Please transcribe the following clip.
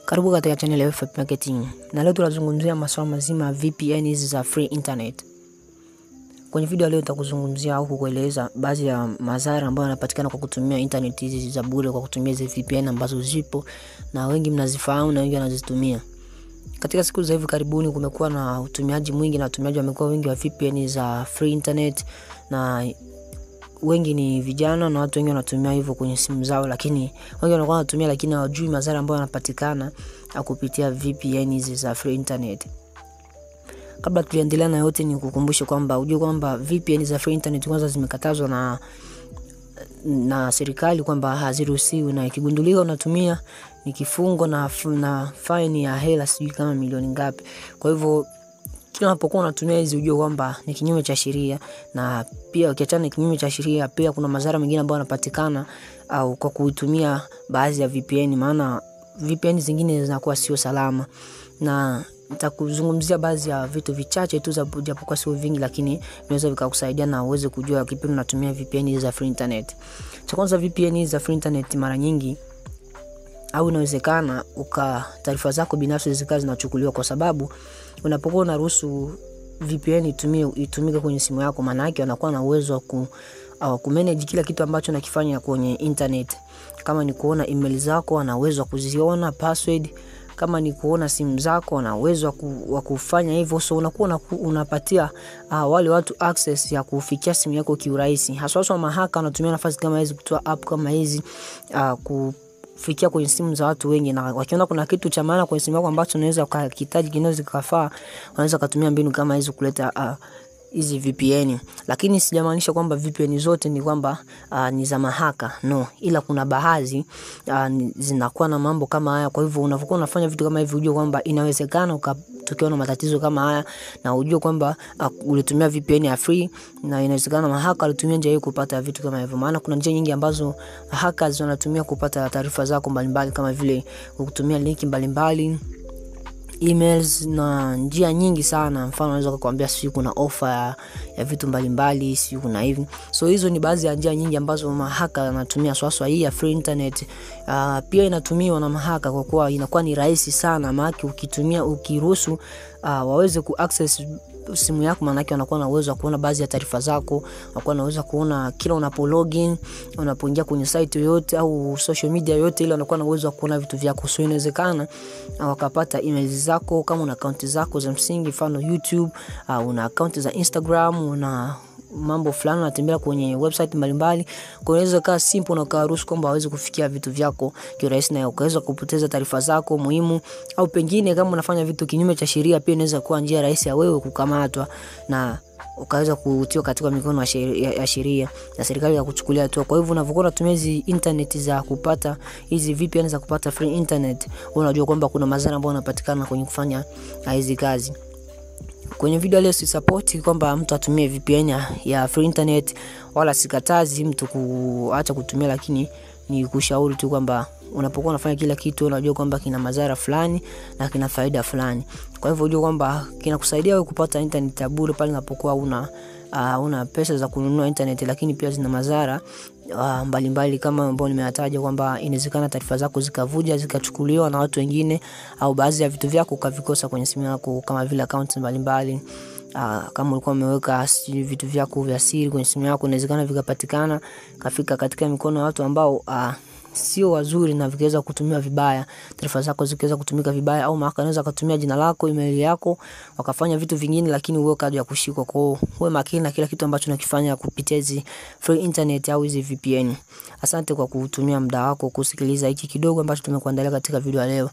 Karibu katika channel ya FF Marketing. Na leo tunazungumzia masuala mazima ya VPN hizi za free internet. Kwenye video leo nitakuzungumzia au kukueleza baadhi ya madhara ambayo yanapatikana kwa kutumia internet hizi za bure kwa kutumia hizi VPN ambazo zipo na wengi mnazifahamu na wengi wanazitumia. Katika siku za hivi karibuni kumekuwa na utumiaji mwingi na watumiaji wamekuwa wengi wa VPN za free internet, na wengi ni vijana na watu wengi wanatumia hivyo kwenye simu zao, lakini wengi wanakuwa wanatumia lakini hawajui madhara ambayo yanapatikana kupitia VPN hizi za free internet. Kabla tuendelee na yote, ni kukumbusha kwamba ujue kwamba VPN za free internet kwanza zimekatazwa na serikali kwamba haziruhusiwi, na ikigundulika unatumia ni kifungo na fine ya hela sijui kama milioni ngapi. Kwa hivyo kila unapokuwa unatumia hizi ujue kwamba ni kinyume cha sheria, na pia ukiachana na kinyume cha sheria pia kuna madhara mengine ambayo yanapatikana au kwa kutumia baadhi ya VPN, maana VPN zingine zinakuwa sio salama. Na nitakuzungumzia baadhi ya vitu vichache tu, japokuwa sio vingi, lakini vinaweza vikakusaidia na uweze kujua kipi unatumia VPN za free internet. Cha kwanza, VPN za free internet mara nyingi au inawezekana taarifa zako binafsi zikawa zinachukuliwa, kwa sababu unapokuwa unaruhusu VPN itumike kwenye simu yako, maana yake wanakuwa na uwezo wa kumanage kila kitu ambacho unakifanya kwenye internet. Kama ni kuona email zako, wana uwezo wa kuziona password. Kama ni kuona simu zako, wana uwezo wa kufanya hivyo. So unakuwa unapatia wale watu access ya kufikia simu yako kiurahisi. Haswa mahaka wanatumia nafasi kama hizi, kutoa app kama hizi kufikia kwenye simu za watu wengi, na wakiona kuna kitu cha maana kwenye simu yako ambacho unaweza ukahitaji, kinaweza kufaa, wanaweza kutumia mbinu kama hizo kuleta hizi VPN. Lakini sijamaanisha kwamba VPN zote ni kwamba ni za mahaka, no, ila kuna baadhi zinakuwa na mambo kama haya. Kwa hivyo unapokuwa unafanya vitu kama hivi ujue kwamba inawezekana ukatokea na matatizo kama haya, na ujue kwamba ulitumia VPN ya free, na inawezekana mahaka alitumia njia hiyo kupata vitu kama hivyo. Maana kuna njia nyingi ambazo hackers wanatumia kupata taarifa zako mbalimbali, kama vile kutumia linki mbalimbali, emails na njia nyingi sana. Mfano unaweza kukuambia sio kuna offer ya vitu mbalimbali, sio kuna hivi. So hizo ni baadhi ya njia nyingi ambazo mahaka wanatumia. Swaswa hii ya free internet pia inatumiwa na mahaka, kwa kuwa inakuwa ni rahisi sana. Maana ukiruhusu waweze kuaccess simu yako, maana yake wanakuwa na uwezo wa kuona baadhi ya taarifa zako, wanakuwa na uwezo kuona kila unapo login, unapoingia kwenye site yoyote au social media yoyote ile, wanakuwa na uwezo wa kuona vitu vyako. So inawezekana wakapata emails zako, kama una account zako za msingi, mfano YouTube, una account za Instagram, una mambo fulani unatembea kwenye website mbalimbali, kwa unaweza kaa simple na ukaruhusu kwamba waweze kufikia vitu vyako kirahisi, na ukaweza kupoteza taarifa zako muhimu. Au pengine kama unafanya vitu kinyume cha sheria, pia inaweza kuwa njia rahisi ya wewe kukamatwa na ukaweza kutiwa katika mikono ya sheria na serikali ya kuchukulia hatua. Kwa hivyo unapokuwa unatumia hizi internet za kupata hizi VPN za kupata free internet, unajua kwamba kuna madhara ambayo yanapatikana kwenye kufanya hizi kazi. Kwenye video leo sisupport kwamba mtu atumie VPN ya free internet, wala sikatazi mtu kuacha kutumia, lakini ni kushauri tu kwamba unapokuwa unafanya kila kitu unajua kwamba kina madhara fulani na kina faida fulani. Kwa hivyo unajua kwamba kinakusaidia wewe kupata internet ya bure pale unapokuwa una pesa za kununua internet, lakini pia zina madhara mbalimbali kama ambao nimeyataja, kwamba inawezekana taarifa zako zikavuja, zikachukuliwa na watu wengine, au baadhi ya vitu vyako ukavikosa kwenye simu yako, kama vile accounts mbalimbali. Kama ulikuwa umeweka vitu vyako vya siri kwenye simu yako, inawezekana vikapatikana kafika katika mikono ya watu ambao sio wazuri, na vikaweza kutumia vibaya taarifa zako, zikaweza kutumika vibaya, au mahaka anaweza kutumia jina lako, email yako, wakafanya vitu vingine, lakini wewe kaja kushikwa. Kwa hiyo wewe makini na kila kitu ambacho unakifanya kupitia hizi free internet au hizi VPN. Asante kwa kutumia muda wako kusikiliza hiki kidogo ambacho tumekuandalia katika video leo.